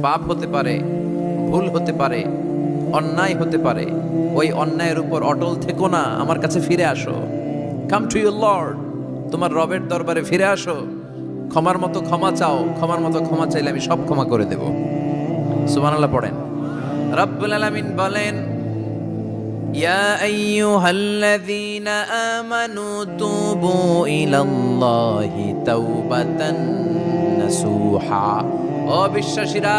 পাপ হতে পারে, ভুল হতে পারে, অন্যায় হতে পারে। ওই অন্যায়ের উপর অটল থেকো না, আমার কাছে ফিরে আসো। কাম টু ইউর লর্ড, তোমার রবের দরবারে ফিরে আসো। ক্ষমার মতো ক্ষমা চাও, ক্ষমার মতো ক্ষমা চাইলে আমি সব ক্ষমা করে দেব। সুবহানাল্লাহ পড়েন। রব্বুল আলামিন বলেন, ইয়া আইয়ুহাল্লাযীনা আমানু তুবু ইলাল্লাহি তাওবাতান নাসুহা। ও বিশ্বাসীরা,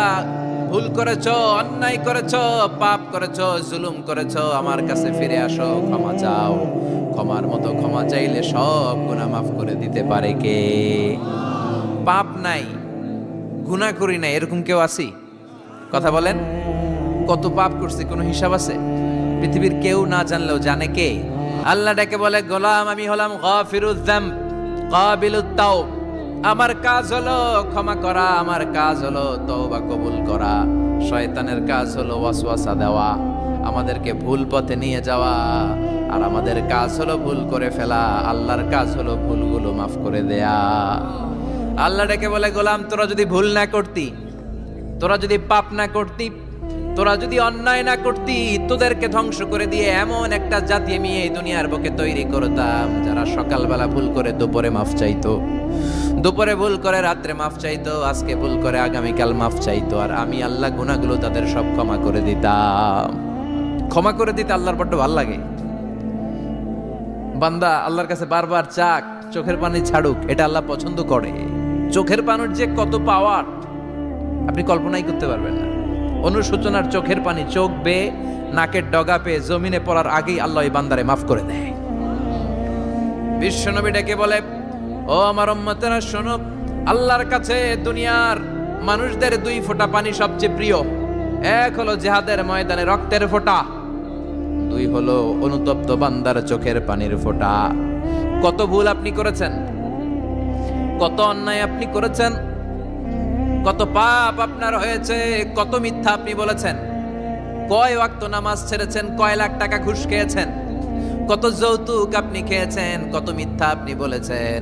ভুল করেছো, অন্যায় করেছো, পাপ করেছো, জুলুম করেছো, আমার কাছে ফিরে আসো, ক্ষমা চাও। ক্ষমার মতো ক্ষমা চাইলে সব গুনাহ মাফ করে দিতে পারে কে? পাপ নাই, গুনাহ করি নাই, এরকম কেউ আছি? কথা বলেন। কত পাপ করছি, কোনো হিসাব আছে? পৃথিবীর কেউ না জানলেও জানে কে? আল্লাহ ডেকে বলে, গোলাম আমি হলাম গাফিরুয যামব কাবিলুত তাওব। আমার কাজ হলো ক্ষমা করা, আমার কাজ হলো তওবা কবুল করা। শয়তানের কাজ হলো ওয়াসওয়াসা দেওয়া, আমাদেরকে ভুল পথে নিয়ে যাওয়া। আর আমাদের কাজ হলো ভুল করে ফেলা, আল্লাহর কাজ হলো ভুলগুলো মাফ করে দেয়া। আল্লাহ ডেকে বলে, গোলাম তোরা যদি ভুল না করতি, তোরা যদি পাপ না করতি, তোরা যদি অন্যায় না করতি, তোদেরকে ধ্বংস করে দিয়ে এমন একটা জাতি আমি এই দুনিয়ার বুকে তৈরি করতাম, যারা সকালবেলা ভুল করে দুপুরে মাফ চাইতো, দুপুরে ভুল করে রাত্রে মাফ চাইতো, আজকে ভুল করে আগামীকাল মাফ চাইতো। আর আমি আল্লাহ গুনাহগুলো তাদের সব ক্ষমা করে দিতাম। ক্ষমা করে দিতে আল্লাহর বড্ড ভালো লাগে। বান্দা আল্লাহর কাছে বারবার চাক, চোখের পানি ছাড়ুক, এটা আল্লাহ পছন্দ করে। চোখের পানির যে কত পাওয়ার আপনি কল্পনাই করতে পারবেন না। অনুশোচনার চোখের পানি চোখ বেয়ে নাকের ডগা পেয়ে জমিনে পড়ার আগেই আল্লাহ এই বান্দারে মাফ করে দেয়। বিশ্বনবী ডেকে বলে, ও আমার উম্মতেরা শোনো, আল্লাহর কাছে দুনিয়ার মানুষদের দুই ফোঁটা পানি সবচেয়ে প্রিয়। এক হলো জিহাদের ময়দানে রক্তের ফোঁটা, দুই হলো অনুতপ্ত বান্দার চোখের পানির ফোঁটা। কত ভুল আপনি করেছেন, কত অন্যায় আপনি করেছেন, কত পাপ আপনার হয়েছে, কত মিথ্যা আপনি বলেছেন, কয় ওয়াক্ত নামাজ ছেড়েছেন, কয় লাখ টাকা ঘুষ খেয়েছেন, কত যৌতুক আপনি খেয়েছেন, কত মিথ্যা আপনি বলেছেন।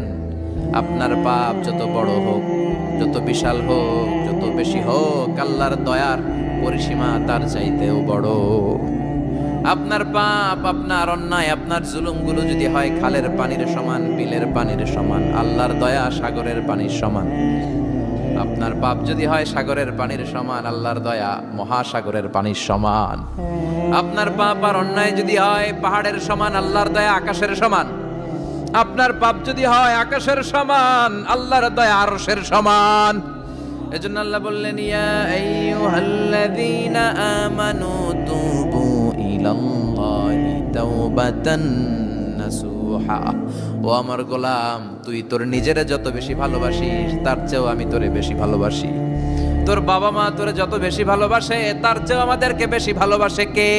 আপনার পাপ যত বড় হোক, যত বিশাল হোক, যত বেশি হোক, আল্লাহর দয়ার পরিসীমা তার চাইতেও বড়। আপনার পাপ, আপনার অন্যায়, আপনার জুলুমগুলো যদি হয় খালের পানির সমান, বিলের পানির সমান, আল্লাহর দয়া সাগরের পানির সমান। আপনার পাপ যদি হয় সাগরের পানির সমান, আল্লাহর দয়া মহাসাগরের পানির সমান। আপনার পাপ আর অন্যায় যদি হয় পাহাড়ের সমান, আল্লাহর দয়া আকাশের সমান। আপনার পাপ যদি হয় আকাশের সমান, আল্লাহর দয়া আরশের সমান। এজন্য আল্লাহ বললেন, ইয়া আইয়ুহাল্লাযীনা আমানু তুবু ইলাল্লাহি তাওবাতান নাসুহা। ও আমার গোলাম, তুই তোর নিজেরে যত বেশি ভালোবাসিস, তার চেয়েও আমি তোরে বেশি ভালোবাসি। তোর বাবা মা তোরে যত বেশি ভালোবাসে, তার চেয়েও আমাদেরকে বেশি ভালোবাসে কে?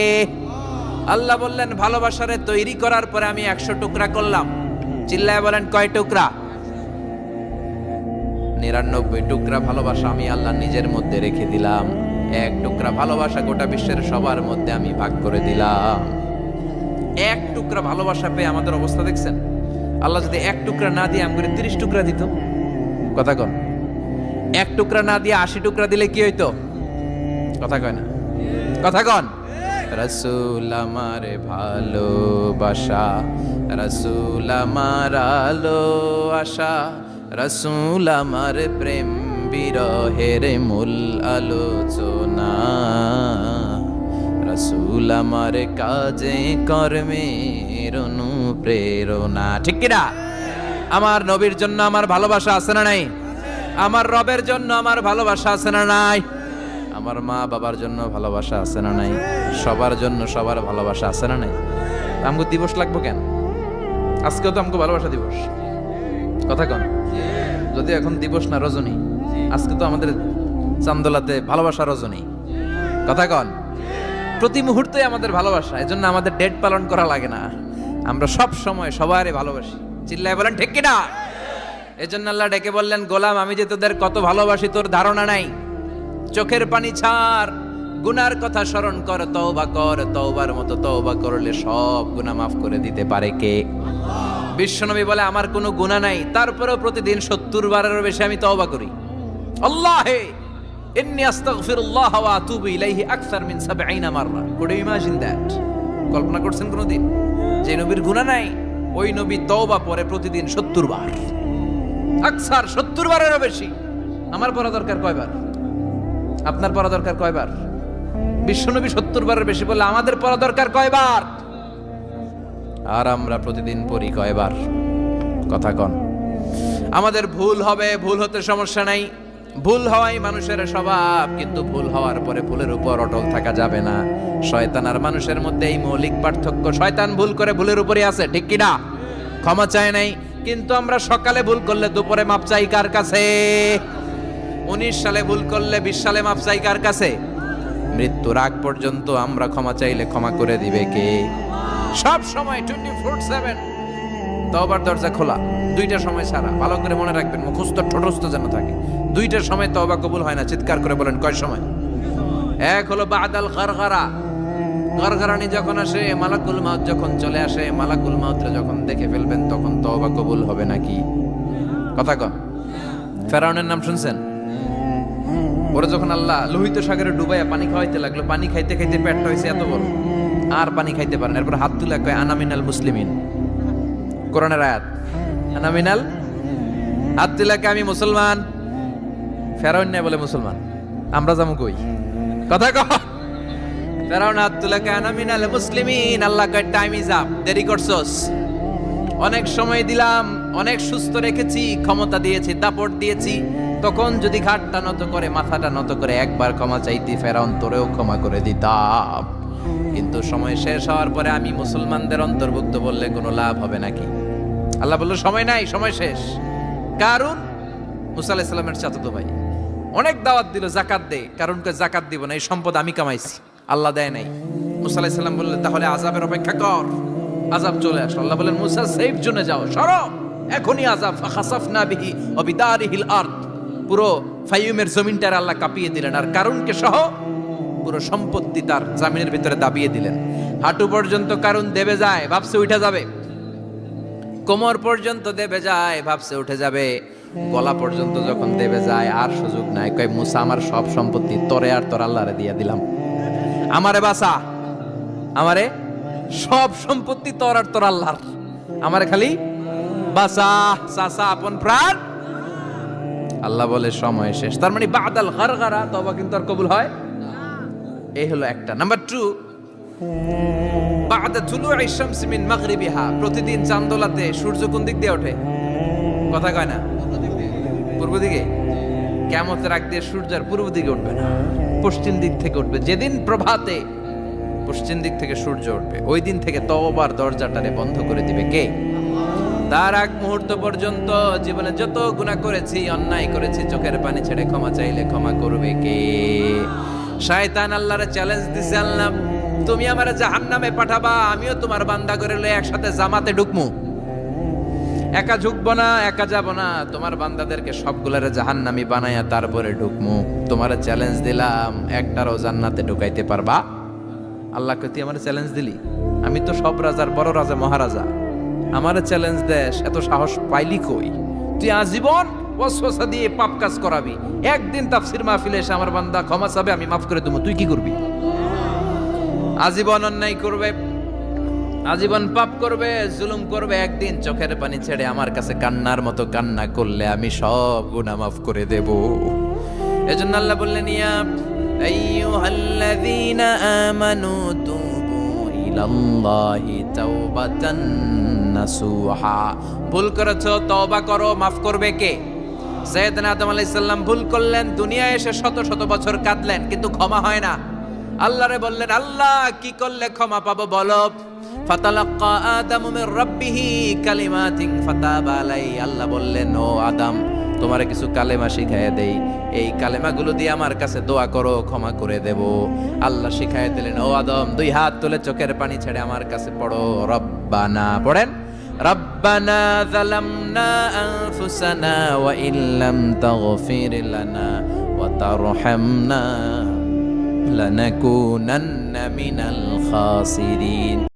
আল্লাহ বললেন, ভালোবাসারে তৈরি করার পরে আমি 100 টুকরা করলাম। চিল্লায় বলেন, কয় টুকরা? 99 টুকরা ভালোবাসা আমি আল্লাহ নিজের মধ্যে রেখে দিলাম। 1 টুকরা ভালোবাসা গোটা বিশ্বের সবার মধ্যে আমি ভাগ করে দিলাম। 1 টুকরা ভালোবাসা পেয়ে আমাদের অবস্থা দেখছেন? আল্লাহ যদি 1 টুকরা না দিয়ে আমাকে 30 টুকরা দিত, কথা কন। 1 টুকরা না দিয়ে 80 টুকরা দিলে কি হইতো? কথা কয় না, কথা কন। রাসূল আমার ভালোবাসা, রাসূল আমার আলো আশা, রাসূল আমার প্রেম বিরহের মূল আলোচনা, রাসূল আমার কাজে কর্মের অনুপ্রেরণা। ঠিক কিনা? আমার নবীর জন্য আমার ভালোবাসা আছে না নাই? আমার রবের জন্য আমার ভালোবাসা আছে না নাই? আমার মা বাবার জন্য ভালোবাসা আছে না নাই? সবার জন্য সবার ভালোবাসা আছে না নাই? আমগো দিবস লাগবো কেন? আজকেও তো আমগো ভালোবাসা দিবস, কথা কন। যদি এখন দিবস না, রজনী, আজকে তো আমাদের চান্দোলাতে ভালোবাসা রজনী, কথা কন। প্রতি মুহূর্তে আমাদের ভালোবাসা, এজন্য আমাদের ডেট পালন করা লাগে না, আমরা সব সময় সবারই ভালোবাসি। চিল্লায় বলেন ঠিক কিনা? এজন্য আল্লাহ ডেকে বললেন, গোলাম আমি যে তোদের কত ভালোবাসি তোর ধারণা নাই। চোখের পানি ছাড়, গুনার কথা স্মরণ কর, তওবা কর। তওবার মতো তওবা করলে সব গুনাহ মাফ করে দিতে পারে কে? বিশ্বনবী বলে, আমার কোনো গুনাহ নাই, তারপরেও প্রতিদিন 70 বারেরও বেশি আমি তওবা করি। আল্লাহে ইন্নী আস্তাগফিরুল্লাহ ওয়া আতুবু ইলাইহি আকসার মিন 70 মাররা। Could you imagine that? কল্পনা করছেন কোনদিন যে নবীর গুনাহ নাই, ওই নবী তওবা পড়ে প্রতিদিন 70 বার, আকসার 70 বারেরও বেশি। আমার পড়া দরকার কয়বার? আপনার পড়া দরকার কয়বার? বিশ্বনবী 70 বারের বেশি বলে আমাদের পড়া দরকার কয়বার? আর আমরা প্রতিদিন পড়ি কয়বার? কথা কন। আমাদের ভুল হবে, ভুল হতে সমস্যা নাই, ভুল হওয়াই মানুষের স্বভাব, কিন্তু ভুল হওয়ার পরে ভুলের উপর অটল থাকা যাবে না। শয়তান আর মানুষের মধ্যে এই মৌলিক পার্থক্য। শয়তান ভুল করে ভুলের উপরই আছে, ঠিক কি না? ক্ষমা চায় নাই, কিন্তু আমরা সকালে ভুল করলে দুপুরে মাপ চাই কার কাছে? 19 সালে ভুল করলে 20 সালে মাপ চাই কার কাছে? মৃত্যুর আগ পর্যন্ত আমরা ক্ষমা চাইলে ক্ষমা করে দিবে কে? সব সময় 24/7 তওবার দরজা খোলা, দুইটা সময় ছাড়া। ভালো করে মনে রাখবেন, মুখস্থ ঠোঁটস্থ যেন থাকে। দুইটার সময় তওবা কবুল হয় না, চিৎকার করে বলেন কয় সময়? এক হলো বাদাল গারগারা, গারগারানি যখন আসে, মালাকুল মাউত যখন চলে আসে, মালাকুল মাউতরে যখন দেখে ফেলবেন তখন তওবা কবুল হবে নাকি? কথা কন। ফেরাউনের নাম শুনছেন? ওরা যখন আল্লাহ লোহিত সাগরে ডুবাইয়া পানি খাওয়াইতে লাগলো, পানি খাইতে খাইতে পেটটা হয়েছে এত বড়, আর পানি খাইতে পারেন। এরপর হাত তুলে কয় আনা মিনাল মুসলিমিন, কোরআনের আয়াত, আনা মিনাল, হাত তুলে কয় আমি মুসলমান। ফেরাউন নাই বলে মুসলমান, আমরা যাবো কই? কথা কহ। ফেরাউন হাত তুলে কয় আনা মিনাল মুসলিমিন, আল্লাহ কয় টাইম ইজ আপ, দেরি করছস, অনেক সময় দিলাম, অনেক সুস্থ রেখেছি, ক্ষমতা দিয়েছি, দাপট দিয়েছি, তখন যদি ঘাটটা নত করে, মাথাটা নত করে একবার ক্ষমা চাইতি, ফেরাউন তোরেও ক্ষমা করে দিতাম। কিন্তু সময় শেষ হওয়ার পরে আমি মুসলমানদের অন্তর্ভুক্ত বললে কোনো লাভ হবে নাকি? আল্লাহ বলল সময় নাই, সময় শেষ। কারণ মুসা আলাইহিস সালামের চাচাতো ভাই অনেক দাওয়াত দিল, জাকাত দে, কারণকে জাকাত দিব না, এই সম্পদ আমি কামাইছি, আল্লাহ দেয় নাই। মুসা আলাইহিস সালাম বললেন তাহলে আযাবের অপেক্ষা কর, আযাব চলে আসলো। আল্লাহ বলেন মুসা সেফ জোনে যাও, সরো, এখনই আযাব। ফাখাসাফনা বিহি ওয়া বিদারিহিল আরদ, পুরো ফাইয়ুমের জমিনটার আল্লাহ কাঁপিয়ে দিলেন, আর কারুনকে সহ পুরো সম্পত্তি তার জামিনের ভিতরে দাবিয়ে দিলেন। হাঁটু পর্যন্ত কারুন দেবে যায়, ভাবছে উঠে যাবে, কোমর পর্যন্ত দেবে যায়, ভাবছে উঠে যাবে, গলা পর্যন্ত যখন দেবে যায় আর সুযোগ নাই। কয় মুসা আমার সব সম্পত্তি তোরে আর তোর আল্লাহরে দিয়ে দিলাম, আমারে বাঁচা, আমারে সব সম্পত্তি তোর আর তোর আল্লাহর, আমারে খালি বাঁচা, চাচা আপন প্রাণ। আল্লাহ বলে সময় শেষ। তার মানে বাদাল গারগারা তওবা কিন্তু আর কবুল হয়? এই হলো একটা। নাম্বার 2, বাদা তুলুই শামস মিন মাগরিবিহা, প্রতিদিন চাঁদোলাতে সূর্য কোন দিক দিয়ে ওঠে? কথা কয় না? পূর্ব দিকে। কিয়ামতের আগ দিয়ে সূর্য আর পূর্ব দিকে উঠবে না, পশ্চিম দিক থেকে উঠবে। যেদিন প্রভাতে পশ্চিম দিক থেকে সূর্য উঠবে, ওই দিন থেকে তওবার দরজাটারে বন্ধ করে দিবে কে? তার আগ মুহূর্ত পর্যন্ত জীবনে যত গুনাহ করেছি, অন্যায় করেছি, চোখের পানি ছেড়ে ক্ষমা চাইলে ক্ষমা করবে কে? শয়তান আল্লাহরে চ্যালেঞ্জ দিছে, আল্লাহ তুমি আমারে জাহান্নামে পাঠাবা, আমিও তোমার বান্দা করে লয়ে একসাথে জামাতে ঢুকমু, একা ঢুকবো না, একা যাব না, তোমার বান্দাদেরকে সবগুলারে জাহান্নামী বানায়া তারপরে ঢুকমু। তোমারে চ্যালেঞ্জ দিলাম, একটারও জান্নাতে ঢুকাইতে পারবা? আল্লাহকে তুই আমারে চ্যালেঞ্জ দিলি? আমি তো সব রাজার বড় রাজা, মহারাজা, আমারে চ্যালেঞ্জ দেশ, এত সাহস পাইলি কই? তুই আজীবন ওয়াসওয়াসা দিয়ে পাপ কাজ করাবি, একদিন তাফসীর মাহফিলে এসে আমার বান্দা ক্ষমা চাবে, আমি মাফ করে দেবো, তুই কি করবি? আজীবন অন্যায় করবে, আজীবন পাপ করবে, জুলুম করবে, একদিন চোখের পানি ছেড়ে আমার কাছে কান্নার মতো কান্না করলে আমি সব গুনাহ মাফ করে দেব। এজন্য আল্লাহ বললেন ইয়া আইয়ুহাল্লাযীনা আমানু তুবু ইলাল্লাহি তাওবাতান নাসুহা, ভুল করেছো তওবা করো, মাফ করবে কে? সাইয়েদনা আদম আলাইহিস সালাম ভুল করলেন, দুনিয়ায় এসে শত শত বছর কাঁদলেন, কিন্তু ক্ষমা হয় না। আল্লাহরে বললেন আল্লাহ কি করলে ক্ষমা পাবো বলো? ফাতালাক্কা আদামু মির রাব্বিহি কালিমাতিন ফাতাবা আলাই, আল্লাহ বললেন ও আদম তোমারে কিছু কালেমা শিখাইয়া দেই, এই কালেমাগুলো দিয়ে আমার কাছে দোয়া করো, ক্ষমা করে দেব। আল্লাহ শিখাইয়া দিলেন, ও আদম 2 হাত তুলে চোখের পানি ছেড়ে আমার কাছে পড়ো, রব্বানা, পড়েন, রব্বানা যালামনা আনফুসানা ওয়া ইল্লাম তাগফির লানা ওয়া তারহামনা লানাকুনান্না মিনাল খাসিরিন।